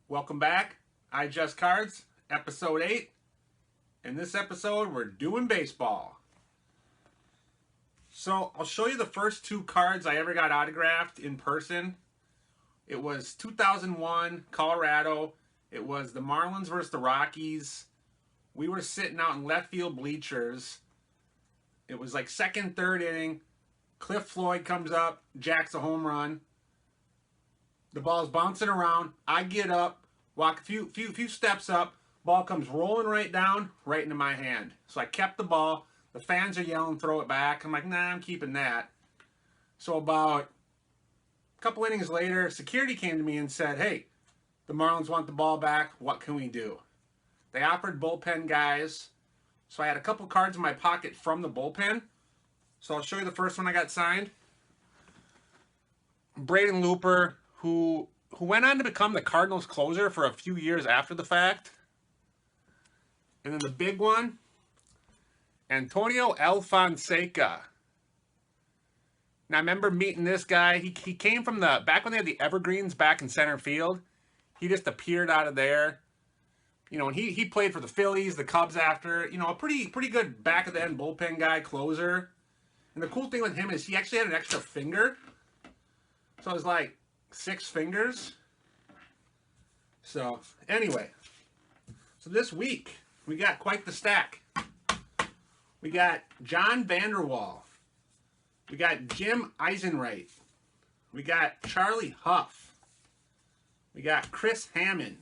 Welcome back. iJust Cards, episode 8. In this episode, we're doing baseball. So, I'll show you the first 2 cards I ever got autographed in person. It was 2001, Colorado. It was the Marlins versus the Rockies. We were sitting out in left field bleachers. It was like second, third inning. Cliff Floyd comes up, jacks a home run. The ball's bouncing around. I get up, walk a few steps up. Ball comes rolling right down, right into my hand. So I kept the ball. The fans are yelling, throw it back. I'm like, nah, I'm keeping that. So about a couple innings later, security came to me and said, hey, the Marlins want the ball back. What can we do? They offered bullpen guys. So I had a couple cards in my pocket from the bullpen. So I'll show you the first one I got signed. Braden Looper, who went on to become the Cardinals closer for a few years after the fact. And then the big one, Antonio Alfonseca. Now, I remember meeting this guy. He came from back when they had the Evergreens back in center field. He just appeared out of there. You know, and he played for the Phillies, the Cubs after. You know, a pretty good back-of-the-end bullpen guy, closer. And the cool thing with him is he actually had an extra finger. So it was like 6 fingers. So, anyway. So this week, we got quite the stack. We got John Vander. We got Jim Eisenreich. We got Charlie Hough. We got Chris Hammond.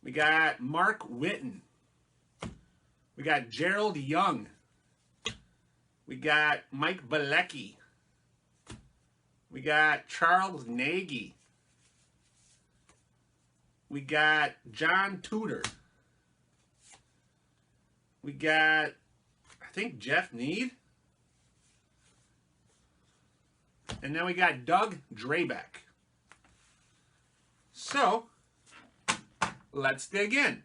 We got Mark Whiten. We got Gerald Young. We got Mike Bielecki. We got Charles Nagy. We got John Tudor. We got, I think, Jeff Nied. And then we got Doug Drabek. So, let's dig in.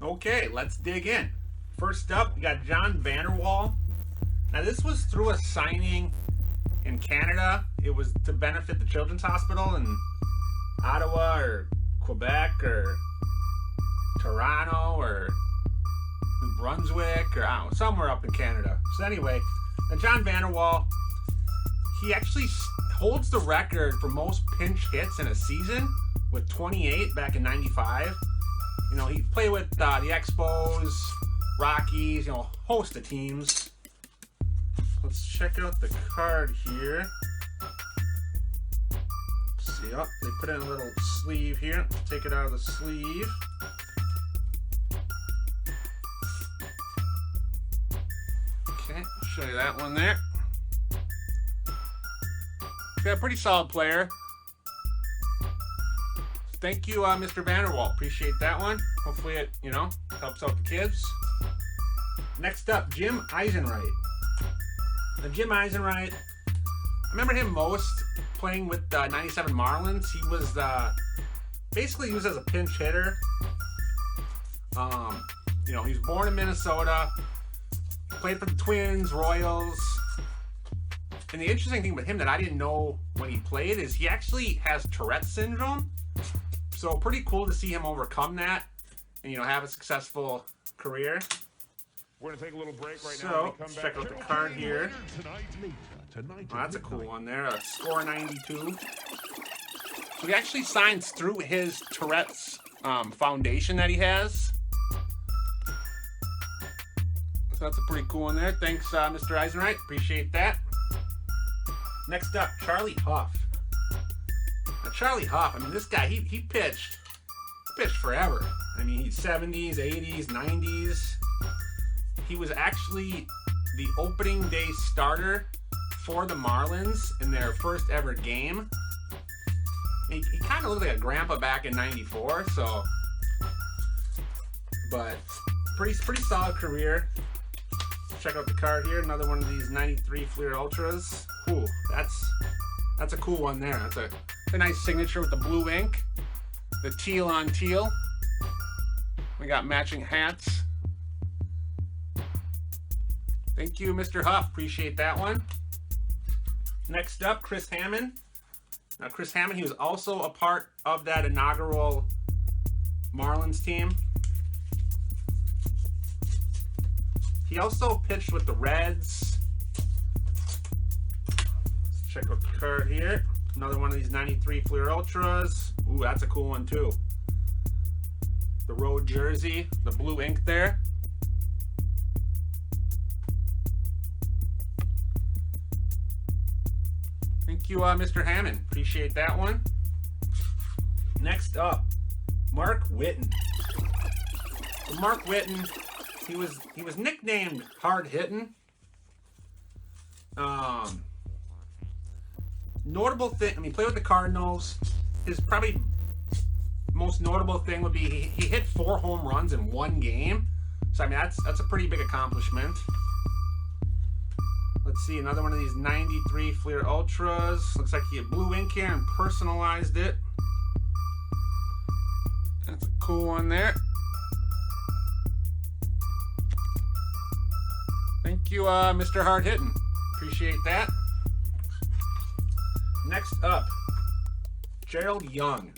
Okay, let's dig in. First up, we got John Vander. Now, this was through a signing in Canada. It was to benefit the Children's Hospital in Ottawa or Quebec or Toronto or New Brunswick or I don't know, somewhere up in Canada. So anyway, now John Vander, he actually holds the record for most pinch hits in a season with 28 back in 95. You know, he played with the Expos, Rockies, you know, host of teams. Let's check out the card here. Let's see, oh, they put in a little sleeve here. Take it out of the sleeve. Okay, I'll show you that one there. Got a pretty solid player. Thank you, Mr. Vander. Appreciate that one. Hopefully it, you know, helps out the kids. Next up, Jim Eisenreich. Now, Jim Eisenreich, I remember him most playing with the 97 Marlins. He was basically used as a pinch hitter. You know, he was born in Minnesota. Played for the Twins, Royals. And the interesting thing with him that I didn't know when he played is he actually has Tourette's syndrome. So pretty cool to see him overcome that and, you know, have a successful career. We're going to take a little break right now. So, let's check out the card here. Oh, that's a cool one there. A score 92. So he actually signs through his Tourette's foundation that he has. So that's a pretty cool one there. Thanks, Mr. Eisenreich. Appreciate that. Next up, Charlie Hough. Now, Charlie Hough, I mean, this guy, he pitched forever. I mean, he's 70s, 80s, 90s. He was actually the opening day starter for the Marlins in their first ever game. He kind of looked like a grandpa back in 94, so. But pretty solid career. Check out the card here. Another one of these 93 Fleer Ultras. Ooh, that's a cool one there. That's a nice signature with the blue ink. The teal on teal. We got matching hats. Thank you, Mr. Hough. Appreciate that one. Next up, Chris Hammond. Now, Chris Hammond, he was also a part of that inaugural Marlins team. He also pitched with the Reds. Let's check out the card here. Another one of these 93 Fleer Ultras. Ooh, that's a cool one too. The road jersey, the blue ink there. Thank you, Mr. Hammond. Appreciate that one. Next up, Mark Whiten. So Mark Whiten, he was nicknamed Hard Hittin'. Notable thing, I mean, played with the Cardinals. His probably most notable thing would be he hit 4 home runs in 1 game. So I mean, that's a pretty big accomplishment. Let's see, another one of these 93 Fleer Ultras. Looks like he had blue ink here and personalized it. That's a cool one there. Thank you, Mr. Hard Hittin'. Appreciate that. Next up, Gerald Young.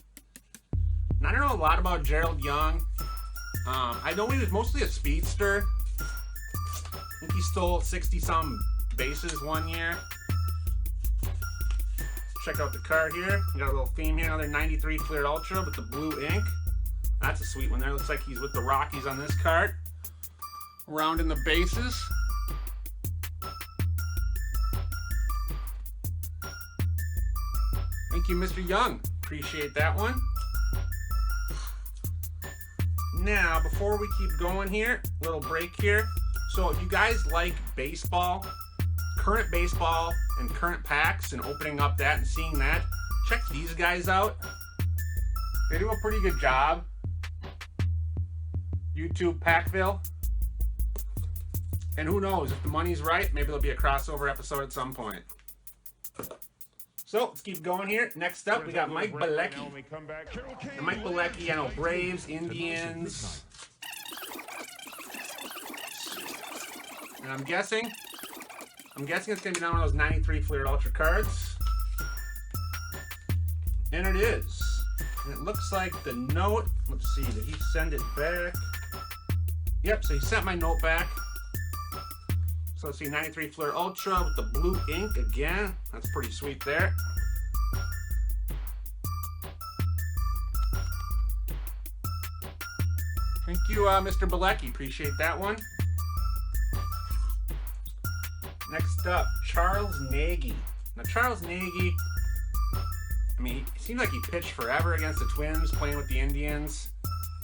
Now, I don't know a lot about Gerald Young. I know he was mostly a speedster. I think he stole 60-some bases 1 year. Let's check out the card here. We got a little theme here. Another 93 Fleer Ultra with the blue ink. That's a sweet one there. Looks like he's with the Rockies on this card. Rounding the bases. Thank you, Mr. Young. Appreciate that one. Now, before we keep going here, little break here. So if you guys like baseball, current baseball and current packs and opening up that and seeing that, check these guys out. They do a pretty good job. YouTube Packville. And who knows, if the money's right, maybe there'll be a crossover episode at some point. So, let's keep going here. Next up, we got Mike Bielecki. And Mike Bielecki, I know, Braves, Indians. And I'm guessing it's going to be one of those 93 Fleer Ultra cards. And it is. And it looks like the note, let's see, did he send it back? Yep, so he sent my note back. So let's see, 93 Fleer Ultra with the blue ink again. That's pretty sweet there. Thank you, Mr. Bielecki. Appreciate that one. Next up, Charles Nagy. Now, Charles Nagy, I mean, it seems like he pitched forever against the Twins, playing with the Indians.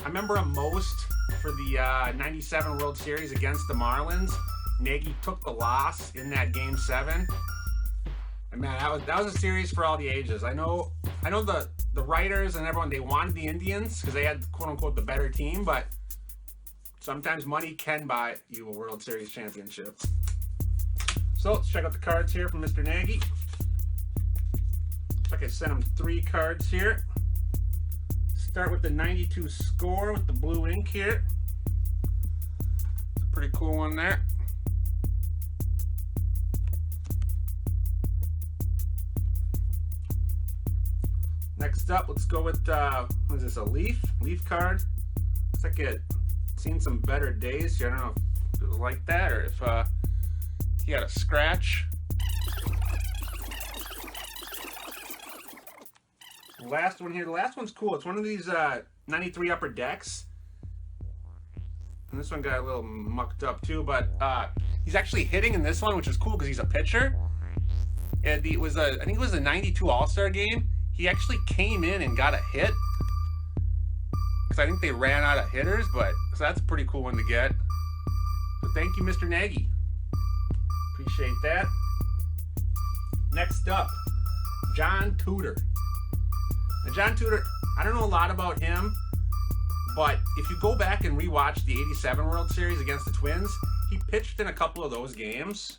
I remember him most for the 97 World Series against the Marlins. Nagy took the loss in that Game 7. And man, that was a series for all the ages. I know the writers and everyone, they wanted the Indians because they had quote unquote the better team, but sometimes money can buy you a World Series championship. So let's check out the cards here from Mr. Nagy. Looks like I sent him 3 cards here. Start with the 92 score with the blue ink here. Pretty cool one there. Next up, let's go with, what is this, a Leaf card? Looks like it's seen some better days here. I don't know if it was like that or if he had a scratch. The last one here, the last one's cool. It's one of these 93 Upper Decks. And this one got a little mucked up too, but he's actually hitting in this one, which is cool because he's a pitcher. And I think it was a 92 All-Star game. He actually came in and got a hit. Because I think they ran out of hitters, so that's a pretty cool one to get. So thank you, Mr. Nagy. Appreciate that. Next up, John Tudor. Now, John Tudor, I don't know a lot about him, but if you go back and rewatch the 87 World Series against the Twins, he pitched in a couple of those games.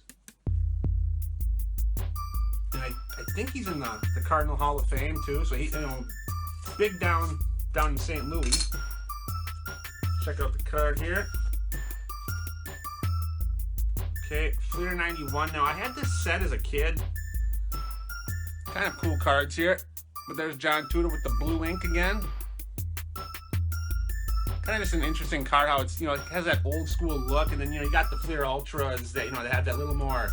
And I think he's in the Cardinal Hall of Fame too. So he, big down in St. Louis. Check out the card here. Okay, Fleer 91. Now, I had this set as a kid. Kind of cool cards here. But there's John Tudor with the blue ink again. Kind of just an interesting card, how it's, it has that old school look, and then, you got the Fleer Ultras that, they have that little more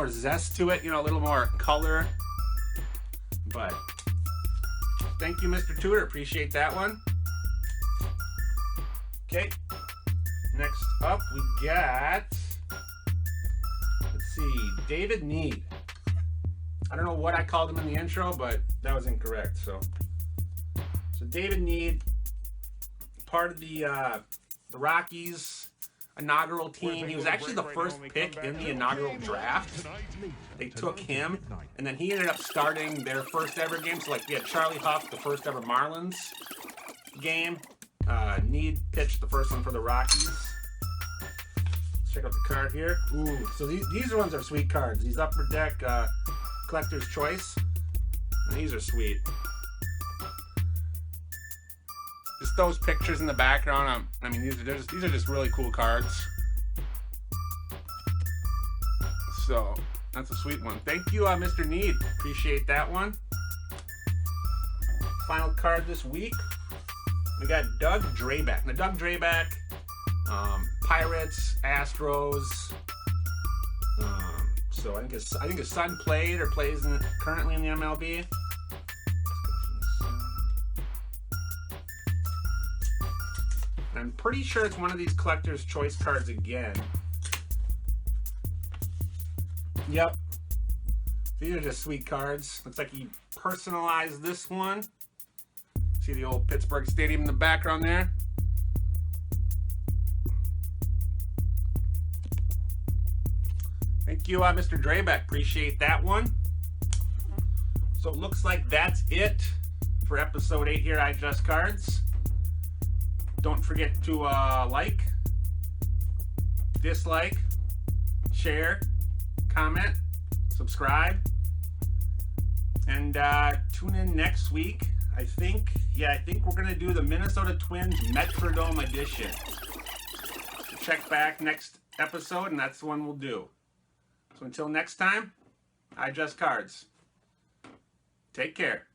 zest to it, a little more color. But thank you, Mr. Tudor. Appreciate that one. Okay. Next up, we got, let's see, David Nied. I don't know what I called him in the intro, but that was incorrect. So David Nied, part of the Rockies inaugural team. He was actually the first pick in the inaugural draft. They took him, and then he ended up starting their first ever game. So we had Charlie Hough, the first ever Marlins game. Nied pitched the first one for the Rockies. Let's check out the card here. Ooh, so these ones are sweet cards. These Upper Deck Collector's Choice. And these are sweet. Just those pictures in the background. I mean, these are just really cool cards. So that's a sweet one. Thank you, Mr. Nied. Appreciate that one. Final card this week. We got Doug Drabek. Now, Doug Drabek, Pirates, Astros. So I think his son played or plays currently in the MLB. I'm pretty sure it's one of these collector's choice cards again. Yep. These are just sweet cards. Looks like he personalized this one. See the old Pittsburgh Stadium in the background there. Thank you, Mr. Drabek. Appreciate that one. So it looks like that's it for episode 8 here at iJust Cards. Don't forget to like, dislike, share, comment, subscribe, and tune in next week. I think we're gonna do the Minnesota Twins Metrodome edition. So check back next episode, and that's the one we'll do. So until next time, iJust Cards. Take care.